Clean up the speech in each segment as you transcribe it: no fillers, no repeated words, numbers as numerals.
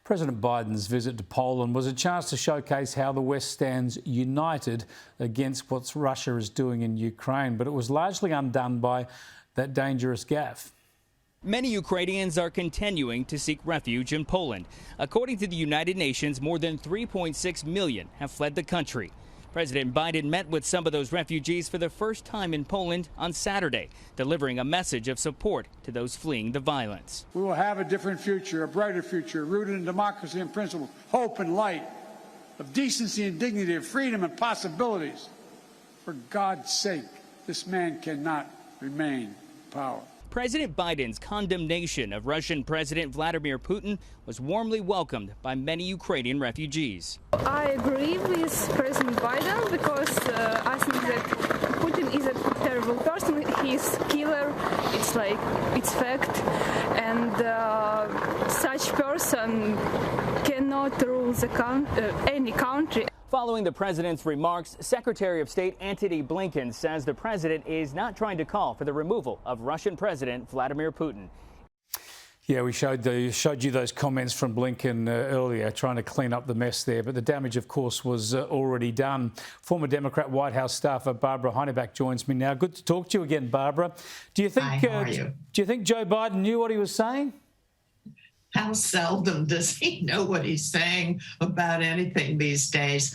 President Biden's visit to Poland was a chance to showcase how the West stands united against what Russia is doing in Ukraine, but it was largely undone by that dangerous gaffe. Many Ukrainians are continuing to seek refuge in Poland. According to the United Nations, more than 3.6 million have fled the country. President Biden met with some of those refugees for the first time in Poland on Saturday, delivering a message of support to those fleeing the violence. We will have a different future, a brighter future, rooted in democracy and principles, hope and light, of decency and dignity, of freedom and possibilities. For God's sake, this man cannot remain in power. President Biden's condemnation of Russian President Vladimir Putin was warmly welcomed by many Ukrainian refugees. I agree with President Biden because I think that Putin is a terrible person. He's a killer. It's fact. And such person cannot rule any country. Following the president's remarks, Secretary of State Antony Blinken says the president is not trying to call for the removal of Russian President Vladimir Putin. Yeah, we showed you those comments from Blinken earlier, trying to clean up the mess there. But the damage, of course, was already done. Former Democrat White House staffer Barbara Heineback joins me now. Good to talk to you again, Barbara. Do you think? Hi, how are you? Do you think Joe Biden knew what he was saying? How seldom does he know what he's saying about anything these days?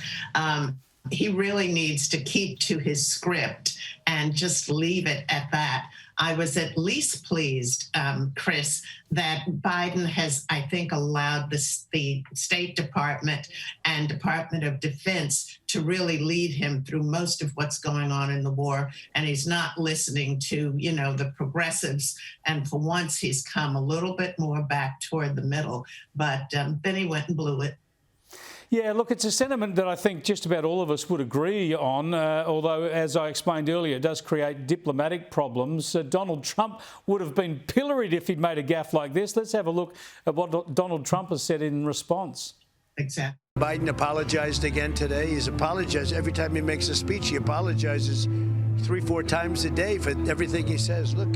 He really needs to keep to his script and just leave it at that. I was at least pleased, Chris, that Biden has, I think, allowed the State Department and Department of Defense to really lead him through most of what's going on in the war. And he's not listening to, the progressives. And for once, he's come a little bit more back toward the middle. But then he went and blew it. Yeah, look, it's a sentiment that I think just about all of us would agree on, although, as I explained earlier, it does create diplomatic problems. Donald Trump would have been pilloried if he'd made a gaffe like this. Let's have a look at what Donald Trump has said in response. Exactly. Biden apologized again today. He's apologized. Every time he makes a speech, he apologizes 3-4 times a day for everything he says. Look,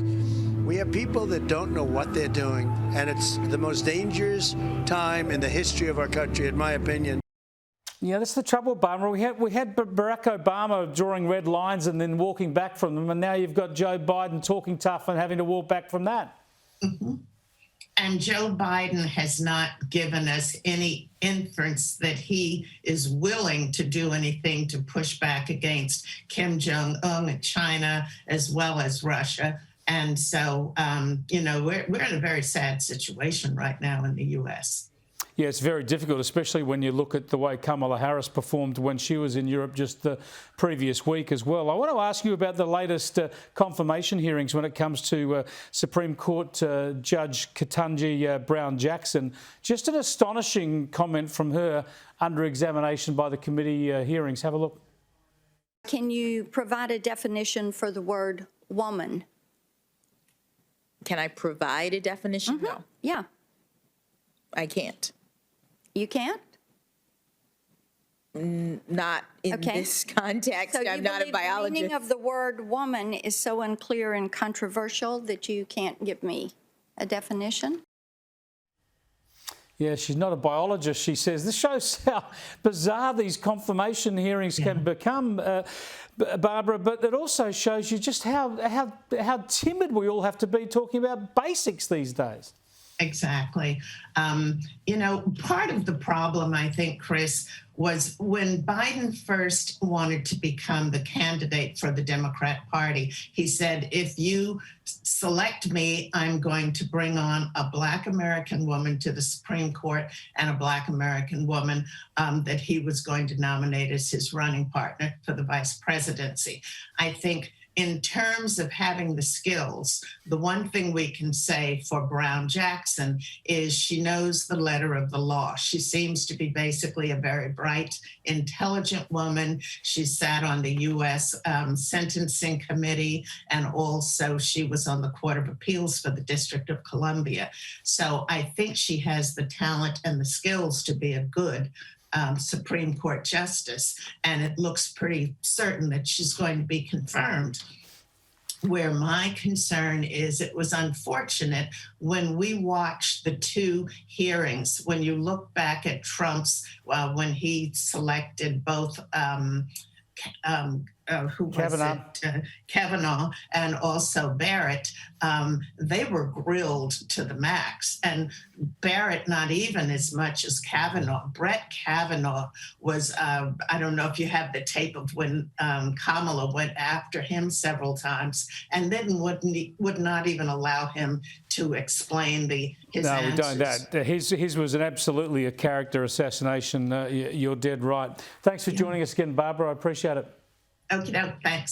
we have people that don't know what they're doing, and it's the most dangerous time in the history of our country, in my opinion. Yeah, that's the trouble, Barbara. We had Barack Obama drawing red lines and then walking back from them, and now you've got Joe Biden talking tough and having to walk back from that. Mm-hmm. And Joe Biden has not given us any inference that he is willing to do anything to push back against Kim Jong-un and China as well as Russia. And so, we're in a very sad situation right now in the U.S. Yeah, it's very difficult, especially when you look at the way Kamala Harris performed when she was in Europe just the previous week as well. I want to ask you about the latest confirmation hearings when it comes to Supreme Court Judge KETANJI Brown-Jackson. Just an astonishing comment from her under examination by the committee hearings. Have a look. Can you provide a definition for the word woman? Can I provide a definition? Mm-hmm. No. Yeah. I can't. You can't? Not in this context. So I'm not a biologist. The meaning of the word woman is so unclear and controversial that you can't give me a definition? Yeah, she's not a biologist, she says. This shows how bizarre these confirmation hearings can become, Barbara, but it also shows you just how timid we all have to be talking about basics these days. Exactly. Part of the problem, I think, Chris, was when Biden first wanted to become the candidate for the Democrat Party, he said, if you select me, I'm going to bring on a Black American woman to the Supreme Court and a Black American woman that he was going to nominate as his running partner for the vice presidency. I think in terms of having the skills, the one thing we can say for Brown-Jackson is she knows the letter of the law. She seems to be basically a very bright, intelligent woman. She sat on the U.S. Sentencing Committee, and also she was on the Court of Appeals for the District of Columbia. So I think she has the talent and the skills to be a good Supreme Court justice, and it looks pretty certain that she's going to be confirmed. where my concern is, it was unfortunate when we watched the two hearings, when you look back at Trump's, when he selected both who was Kavanaugh. it? Kavanaugh and also Barrett, they were grilled to the max. And Barrett, not even as much as Kavanaugh. Brett Kavanaugh was, I don't know if you have the tape of when Kamala went after him several times and then would not even allow him to explain his answers. No, we don't. His was absolutely a character assassination. You're dead right. Thanks for joining us again, Barbara. I appreciate it. Okay, thanks.